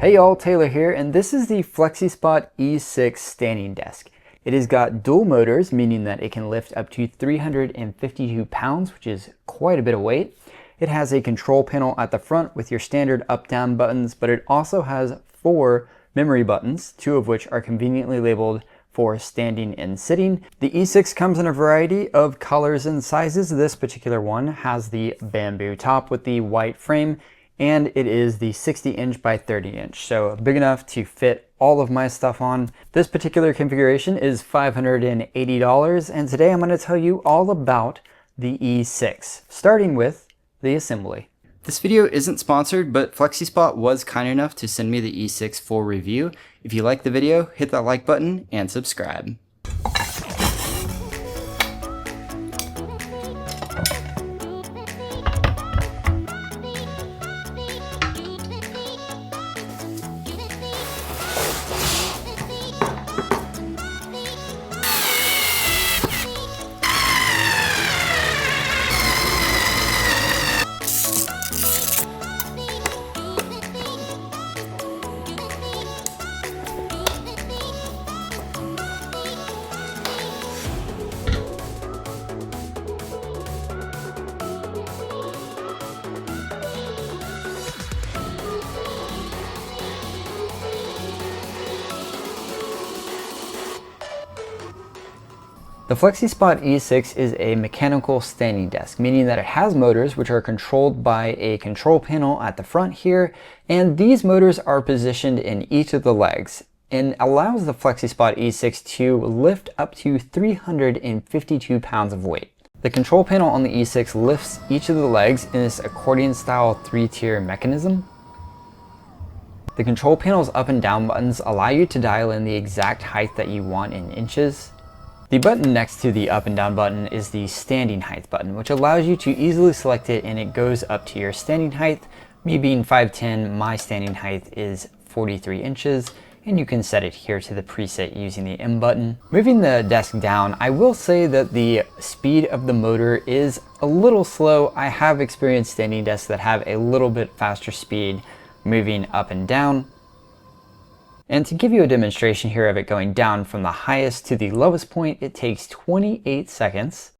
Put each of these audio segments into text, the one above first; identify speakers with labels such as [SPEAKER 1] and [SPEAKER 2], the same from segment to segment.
[SPEAKER 1] Hey y'all, Taylor here, and this is the Flexispot E6 standing desk. It has got dual motors, meaning that it can lift up to 352 pounds, which is quite a bit of weight. It has a control panel at the front with your standard up-down buttons, but it also has 4 memory buttons, 2 of which are conveniently labeled for standing and sitting. The E6 comes in a variety of colors and sizes. This particular one has the bamboo top with the white frame, and it is the 60-inch by 30-inch, so big enough to fit all of my stuff on. This particular configuration is $580, and today I'm going to tell you all about the E6, starting with the assembly. This video isn't sponsored, but Flexispot was kind enough to send me the E6 full review. If you like the video, hit that like button and subscribe. The Flexispot E6 is a mechanical standing desk, meaning that it has motors which are controlled by a control panel at the front here, and these motors are positioned in each of the legs and allows the Flexispot E6 to lift up to 352 pounds of weight. The control panel on the E6 lifts each of the legs in this accordion style 3-tier mechanism. The control panel's up and down buttons allow you to dial in the exact height that you want in inches. The button next to the up and down button is the standing height button, which allows you to easily select it and it goes up to your standing height. Me being 5'10", my standing height is 43 inches, and you can set it here to the preset using the M button. Moving the desk down, I will say that the speed of the motor is a little slow. I have experienced standing desks that have a little bit faster speed moving up and down. And to give you a demonstration here of it going down from the highest to the lowest point, it takes 28 seconds.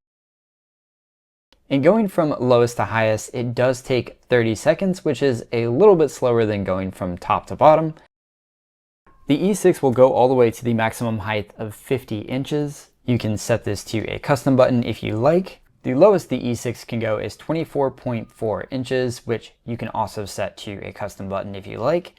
[SPEAKER 1] And going from lowest to highest, it does take 30 seconds, which is a little bit slower than going from top to bottom. The E6 will go all the way to the maximum height of 50 inches. You can set this to a custom button if you like. The lowest the E6 can go is 24.4 inches, which you can also set to a custom button if you like.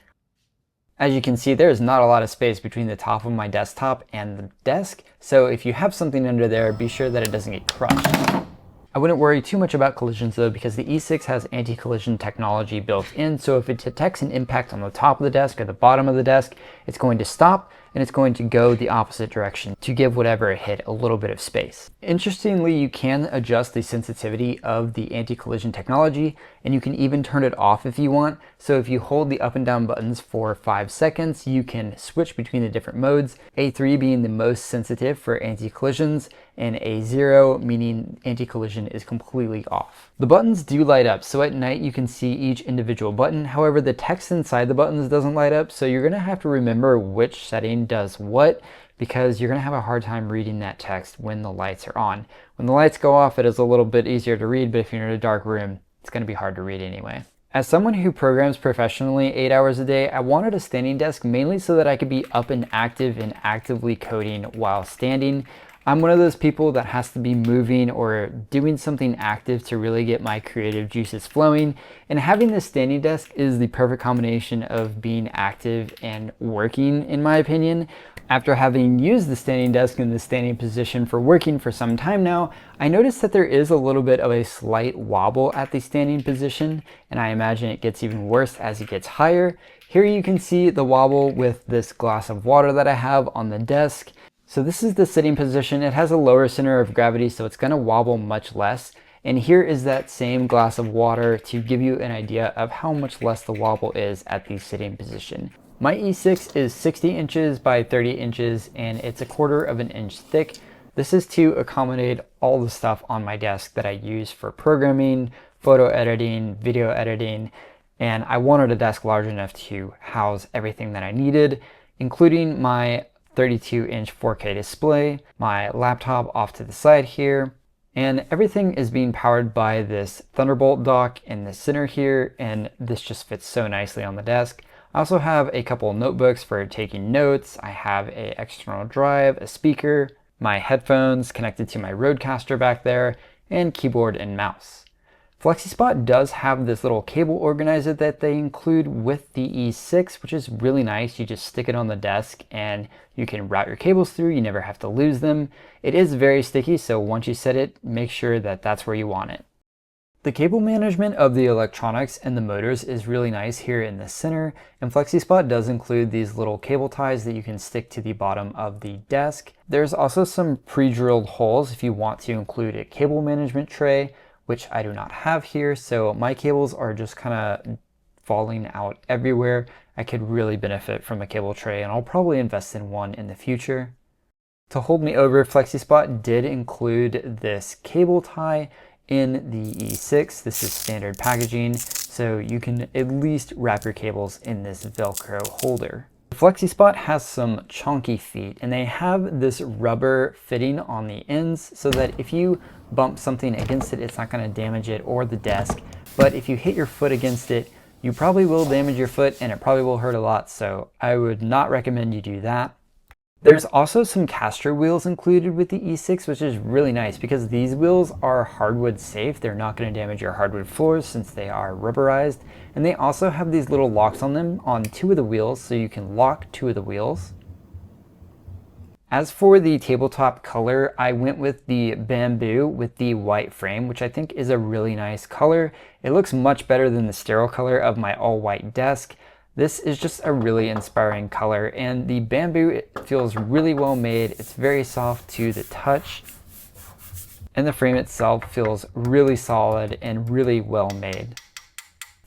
[SPEAKER 1] As you can see, there is not a lot of space between the top of my desktop and the desk, so if you have something under there, be sure that it doesn't get crushed. I wouldn't worry too much about collisions though, because the E6 has anti-collision technology built in, so if it detects an impact on the top of the desk or the bottom of the desk, it's going to stop and it's going to go the opposite direction to give whatever it hit a little bit of space. Interestingly, you can adjust the sensitivity of the anti-collision technology, and you can even turn it off if you want. So if you hold the up and down buttons for 5 seconds, you can switch between the different modes, A3 being the most sensitive for anti-collisions, and A0 meaning anti-collision is completely off. The buttons do light up, so at night you can see each individual button. However, the text inside the buttons doesn't light up, so you're going to have to remember which setting does what, because you're going to have a hard time reading that text when the lights are on. When the lights go off, it is a little bit easier to read, but if you're in a dark room, it's going to be hard to read anyway. As someone who programs professionally 8 hours a day, I wanted a standing desk mainly so that I could be up and active and actively coding while standing. I'm one of those people that has to be moving or doing something active to really get my creative juices flowing, and having this standing desk is the perfect combination of being active and working, in my opinion. After having used the standing desk in the standing position for working for some time now, I noticed that there is a little bit of a slight wobble at the standing position, and I imagine it gets even worse as it gets higher. Here you can see the wobble with this glass of water that I have on the desk. So this is the sitting position. It has a lower center of gravity, so it's going to wobble much less. And here is that same glass of water to give you an idea of how much less the wobble is at the sitting position. My E6 is 60 inches by 30 inches, and it's 1/4 inch thick. This is to accommodate all the stuff on my desk that I use for programming, photo editing, video editing, and I wanted a desk large enough to house everything that I needed, including my 32-inch 4K display, my laptop off to the side here, and everything is being powered by this Thunderbolt dock in the center here, and this just fits so nicely on the desk. I also have a couple notebooks for taking notes. I have an external drive, a speaker, my headphones connected to my Rodecaster back there, and keyboard and mouse. Flexispot does have this little cable organizer that they include with the E6, which is really nice. You just stick it on the desk and you can route your cables through. You never have to lose them. It is very sticky, so once you set it, make sure that that's where you want it. The cable management of the electronics and the motors is really nice here in the center, and Flexispot does include these little cable ties that you can stick to the bottom of the desk. There's also some pre-drilled holes if you want to include a cable management tray, which I do not have here, so my cables are just kind of falling out everywhere. I could really benefit from a cable tray, and I'll probably invest in one in the future. To hold me over, Flexispot did include this cable tie in the E6. This is standard packaging, so you can at least wrap your cables in this Velcro holder. The Flexispot has some chunky feet, and they have this rubber fitting on the ends so that if you bump something against it, it's not going to damage it or the desk. But if you hit your foot against it, you probably will damage your foot and it probably will hurt a lot, so I would not recommend you do that. There's also some caster wheels included with the E6, which is really nice because these wheels are hardwood safe. They're not going to damage your hardwood floors since they are rubberized. And they also have these little locks on them on 2 of the wheels, so you can lock 2 of the wheels. As for the tabletop color, I went with the bamboo with the white frame, which I think is a really nice color. It looks much better than the sterile color of my all-white desk. This is just a really inspiring color, and the bamboo, it feels really well made. It's very soft to the touch, and the frame itself feels really solid and really well made.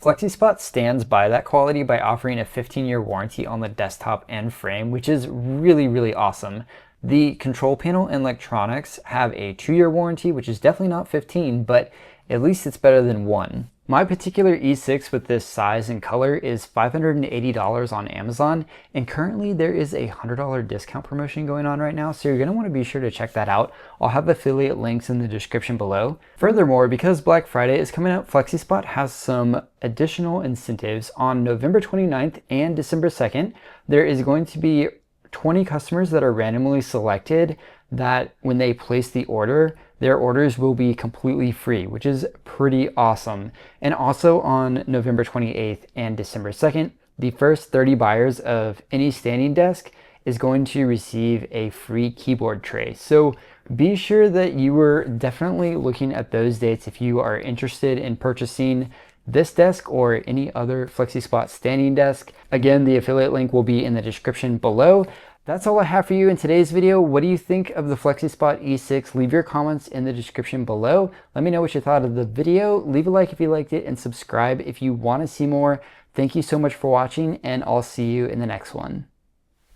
[SPEAKER 1] Flexispot stands by that quality by offering a 15-year warranty on the desktop and frame, which is really, really awesome. The control panel and electronics have a 2-year warranty, which is definitely not 15, but at least it's better than 1. My particular E6 with this size and color is $580 on Amazon, and currently there is a $100 discount promotion going on right now, so you're going to want to be sure to check that out. I'll have affiliate links in the description below. Furthermore, because Black Friday is coming up, Flexispot has some additional incentives. On November 29th and December 2nd, there is going to be 20 customers that are randomly selected that when they place the order, their orders will be completely free, which is pretty awesome. And also on November 28th and December 2nd, the first 30 buyers of any standing desk is going to receive a free keyboard tray. So be sure that you were definitely looking at those dates if you are interested in purchasing this desk or any other Flexispot standing desk. Again, the affiliate link will be in the description below. That's all I have for you in today's video. What do you think of the Flexispot E6? Leave your comments in the description below. Let me know what you thought of the video. Leave a like if you liked it and subscribe if you want to see more. Thank you so much for watching, and I'll see you in the next one.